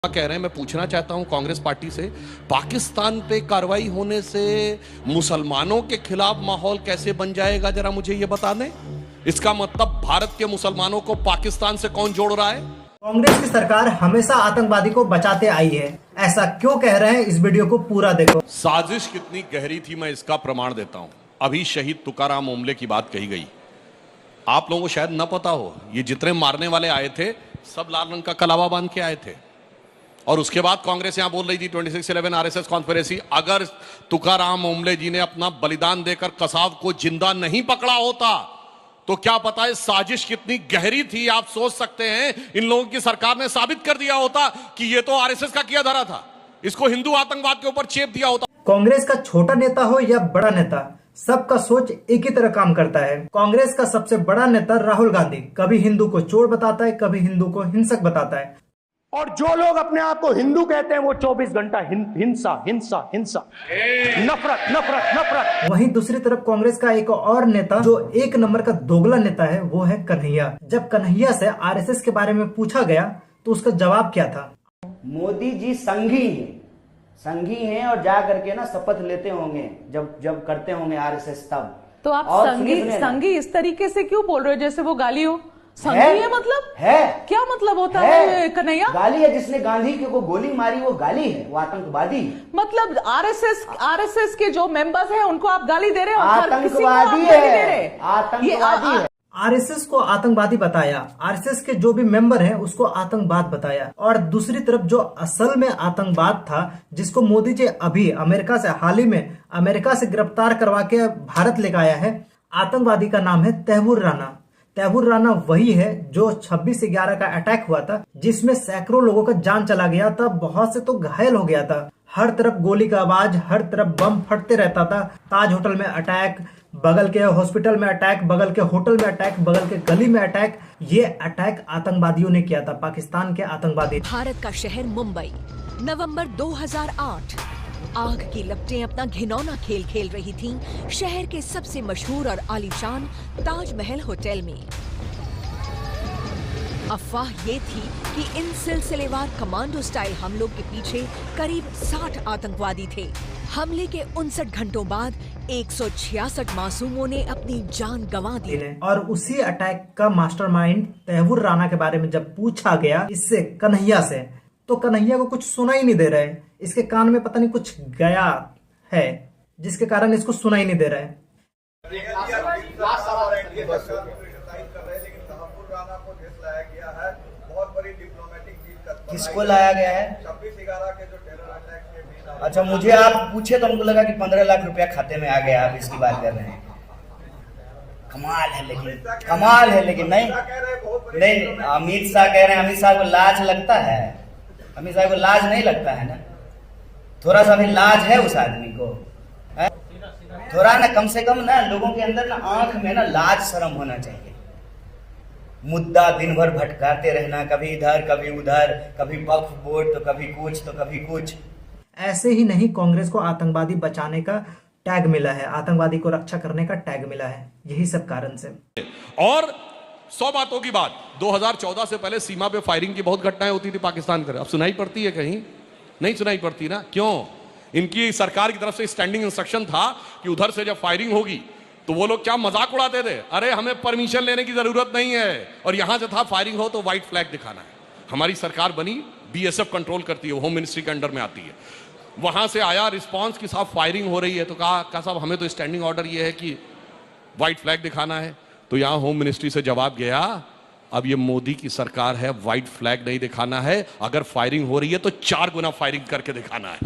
कह रहे हैं, मैं पूछना चाहता हूं कांग्रेस पार्टी से, पाकिस्तान पे कार्रवाई होने से मुसलमानों के खिलाफ माहौल कैसे बन जाएगा, जरा मुझे ये बता दें। इसका मतलब भारत के मुसलमानों को पाकिस्तान से कौन जोड़ रहा है? कांग्रेस की सरकार हमेशा आतंकवादी को बचाते आई है, ऐसा क्यों कह रहे हैं? इस वीडियो को पूरा देखो। साजिश कितनी गहरी थी मैं इसका प्रमाण देता हूं। अभी शहीद तुकाराम ओमले की बात कही गई, आप लोगों को शायद न पता हो, ये जितने मारने वाले आए थे सब लाल रंग का कलावा बांध के आए थे। और उसके बाद कांग्रेस यहां बोल रही थी 26/11 आरएसएस कॉन्स्पिरेसी। अगर तुकाराम ओमले जी ने अपना बलिदान देकर कसाब को जिंदा नहीं पकड़ा होता तो क्या पता है साजिश कितनी गहरी थी। आप सोच सकते हैं, इन लोगों की सरकार ने साबित कर दिया होता कि ये तो आरएसएस का किया धरा था, इसको हिंदू आतंकवाद के ऊपर चेप दिया होता। कांग्रेस का छोटा नेता हो या बड़ा नेता, सबका सोच एक ही तरह काम करता है। कांग्रेस का सबसे बड़ा नेता राहुल गांधी कभी हिंदू को चोर बताता है, कभी हिंदू को हिंसक बताता है। और जो लोग अपने आप को हिंदू कहते हैं वो 24 घंटा हिंसा हिंसा हिंसा, नफरत नफरत नफरत। वहीं दूसरी तरफ कांग्रेस का एक और नेता जो एक नंबर का दोगला नेता है, वो है कन्हैया। जब कन्हैया से आरएसएस के बारे में पूछा गया तो उसका जवाब क्या था? मोदी जी संघी हैं और जा करके ना शपथ लेते होंगे जब करते होंगे आरएसएस तब। तो आप संघी इस तरीके से क्यों बोल रहे हो जैसे वो गाली हो? संघी है मतलब है, क्या मतलब होता है कन्हैया? गाली है, जिसने गांधी को गोली मारी वो गाली है, वो आतंकवादी। मतलब आरएसएस के जो मेंबर्स हैं उनको आप गाली दे रहे हो? आतंकवादी है, आतंकवादी है। आरएसएस को आतंकवादी बताया, आरएसएस के जो भी मेंबर हैं उसको आतंकवाद बताया। और दूसरी तरफ जो असल में आतंकवाद था, जिसको मोदी जी अभी अमेरिका से हाल ही में अमेरिका से गिरफ्तार करवा के भारत लेकर आया है, आतंकवादी का नाम है तैमूर राणा। तैमूर राणा वही है जो 26/11 का अटैक हुआ था, जिसमें सैकड़ों लोगों का जान चला गया था, बहुत से तो घायल हो गया था। हर तरफ गोली का आवाज, हर तरफ बम फटते रहता था। ताज होटल में अटैक, बगल के हॉस्पिटल में अटैक, बगल के होटल में अटैक, बगल के गली में अटैक। ये अटैक आतंकवादियों ने किया था, पाकिस्तान के आतंकवादी। भारत का शहर मुंबई, नवंबर 2008। आग की लपटें अपना घिनौना खेल खेल रही थीं शहर के सबसे मशहूर और आलीशान ताजमहल होटल में। अफवाह ये थी कि इन सिलसिलेवार कमांडो स्टाइल हमलों के पीछे करीब 60 आतंकवादी थे। हमले के 59 घंटों बाद 166 मासूमों ने अपनी जान गंवा दी। और उसी अटैक का मास्टरमाइंड तैमूर राणा के बारे में जब पूछा गया इससे कन्हैया से, तो कन्हैया को कुछ सुना ही नहीं दे रहा है। इसके कान में पता नहीं कुछ गया है, जिसके कारण इसको सुना ही नहीं दे रहा है। किसको लाया गया है? 26/11 के जो टेरर अटैक के। अच्छा, मुझे आप पूछे तो हमको लगा कि 15 लाख रुपया खाते में आ गया। आप इसकी बात कर रहे हैं, कमाल है। लेकिन नहीं, अमित शाह कह रहे हैं। अमित शाह को लाज लगता है? अमित शाह को लाज नहीं लगता है ना? थोड़ा सा भी लाज है उस आदमी को? है थोड़ा ना, कम से कम ना लोगों के अंदर ना आंख में ना लाज शर्म होना चाहिए। मुद्दा दिन भर भटकाते रहना, कभी इधर कभी उधर, कभी वक्फ बोर्ड तो कभी कुछ तो कभी कुछ। ऐसे ही नहीं, कांग्रेस को आतंकवादी बचाने का टैग मिला है, आतंकवादी को रक्षा करने का टैग मिला है, यही सब कारण से। और 100 बातों की बात, 2014 से पहले सीमा पे फायरिंग की बहुत घटनाएं होती थी पाकिस्तान कर। अब सुनाई पड़ती है कहीं? नहीं सुनाई पड़ती ना। क्यों? इनकी सरकार की तरफ से स्टैंडिंग इंस्ट्रक्शन था कि उधर से जब फायरिंग होगी तो वो लोग क्या मजाक उड़ाते थे, अरे हमें परमिशन लेने की जरूरत नहीं है, और यहां से था फायरिंग हो तो व्हाइट फ्लैग दिखाना है। हमारी सरकार बनी, बीएसएफ कंट्रोल करती है, होम मिनिस्ट्री के अंडर में आती है। वहां से आया रिस्पांस कि साहब फायरिंग हो रही है, तो कहा साहब हमें तो स्टैंडिंग ऑर्डर ये है कि व्हाइट फ्लैग दिखाना है। तो यहां होम मिनिस्ट्री से जवाब गया, अब ये मोदी की सरकार है, व्हाइट फ्लैग नहीं दिखाना है, अगर फायरिंग हो रही है तो 4 गुना फायरिंग करके दिखाना है।